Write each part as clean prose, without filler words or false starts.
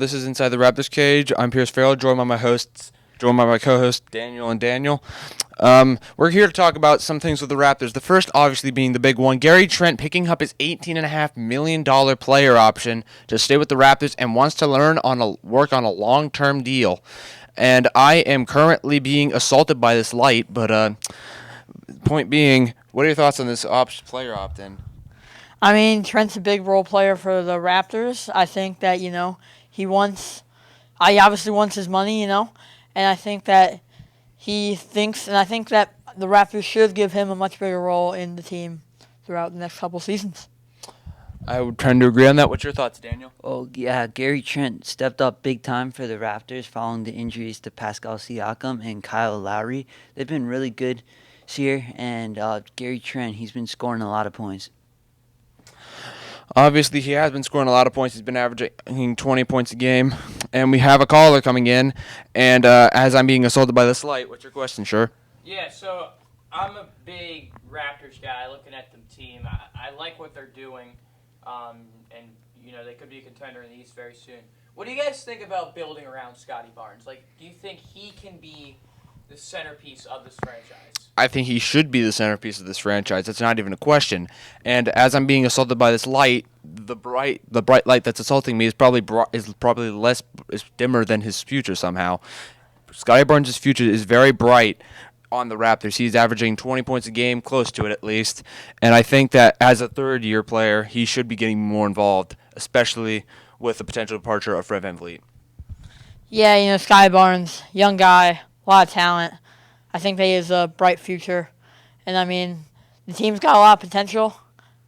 This is Inside the Raptors Cage. I'm Pierce Farrell, joined by my co-hosts Daniel and Daniel. We're here to talk about some things with the Raptors. The first, obviously, being the big one: Gary Trent picking up his $18.5 million player option to stay with the Raptors and wants to work on a long-term deal. And I am currently being assaulted by this light. But point being, what are your thoughts on this player opt-in? I mean, Trent's a big role player for the Raptors. I think that, he obviously wants his money, and I think that I think that the Raptors should give him a much bigger role in the team throughout the next couple seasons. I would tend to agree on that. What's your thoughts, Daniel? Oh, yeah, Gary Trent stepped up big time for the Raptors following the injuries to Pascal Siakam and Kyle Lowry. They've been really good this year, and Gary Trent, he's been scoring a lot of points. Obviously, he has been scoring a lot of points. He's been averaging 20 points a game. And we have a caller coming in. And as I'm being assaulted by this light, what's your question, sure? Yeah, so I'm a big Raptors guy looking at the team. I like what they're doing. And, they could be a contender in the East very soon. What do you guys think about building around Scottie Barnes? Do you think he can be the centerpiece of this franchise? I think he should be the centerpiece of this franchise. That's not even a question. And as I'm being assaulted by this light, the bright light that's assaulting me is probably dimmer than his future somehow. Scottie Barnes' future is very bright on the Raptors. He's averaging 20 points a game, close to it at least. And I think that as a third-year player, he should be getting more involved, especially with the potential departure of Fred VanVleet. Yeah, Scottie Barnes, young guy, a lot of talent. I think that he has a bright future. And, the team's got a lot of potential.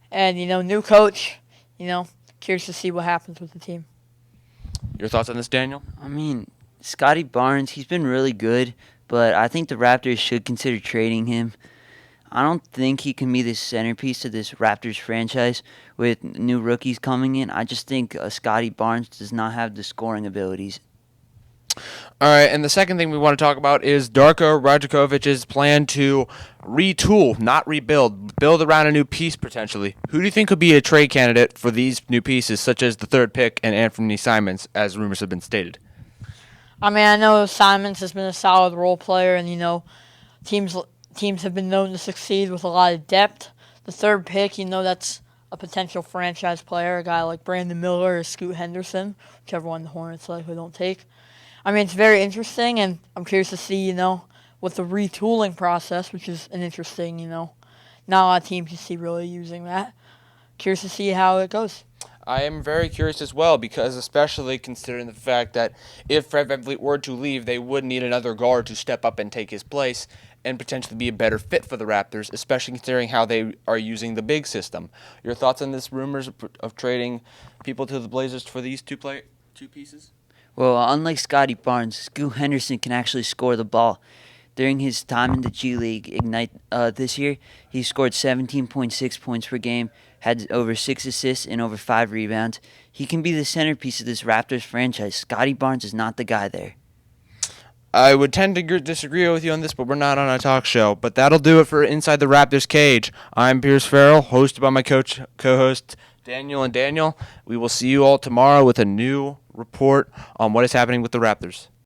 And, new coach, curious to see what happens with the team. Your thoughts on this, Daniel? Scottie Barnes, he's been really good, but I think the Raptors should consider trading him. I don't think he can be the centerpiece of this Raptors franchise with new rookies coming in. I just think Scottie Barnes does not have the scoring abilities. All right, and the second thing we want to talk about is Darko Rajakovic's plan to retool, not rebuild, build around a new piece potentially. Who do you think could be a trade candidate for these new pieces, such as the third pick and Anthony Simons, as rumors have been stated? I know Simons has been a solid role player, and teams have been known to succeed with a lot of depth. The third pick, that's a potential franchise player, a guy like Brandon Miller or Scoot Henderson, whichever one the Hornets likely don't take. It's very interesting, and I'm curious to see, with the retooling process, which is an interesting, not a lot of teams you see really using that. Curious to see how it goes. I am very curious as well, because especially considering the fact that if Fred VanVleet were to leave, they would need another guard to step up and take his place and potentially be a better fit for the Raptors, especially considering how they are using the big system. Your thoughts on this rumors of trading people to the Blazers for these two pieces? Well, unlike Scottie Barnes, Scoot Henderson can actually score the ball. During his time in the G League Ignite this year, he scored 17.6 points per game, had over 6 assists and over 5 rebounds. He can be the centerpiece of this Raptors franchise. Scottie Barnes is not the guy there. I would tend to disagree with you on this, but we're not on a talk show. But that'll do it for Inside the Raptors Cage. I'm Pierce Farrell, hosted by my co-host Daniel and Daniel. We will see you all tomorrow with a new report on what is happening with the Raptors.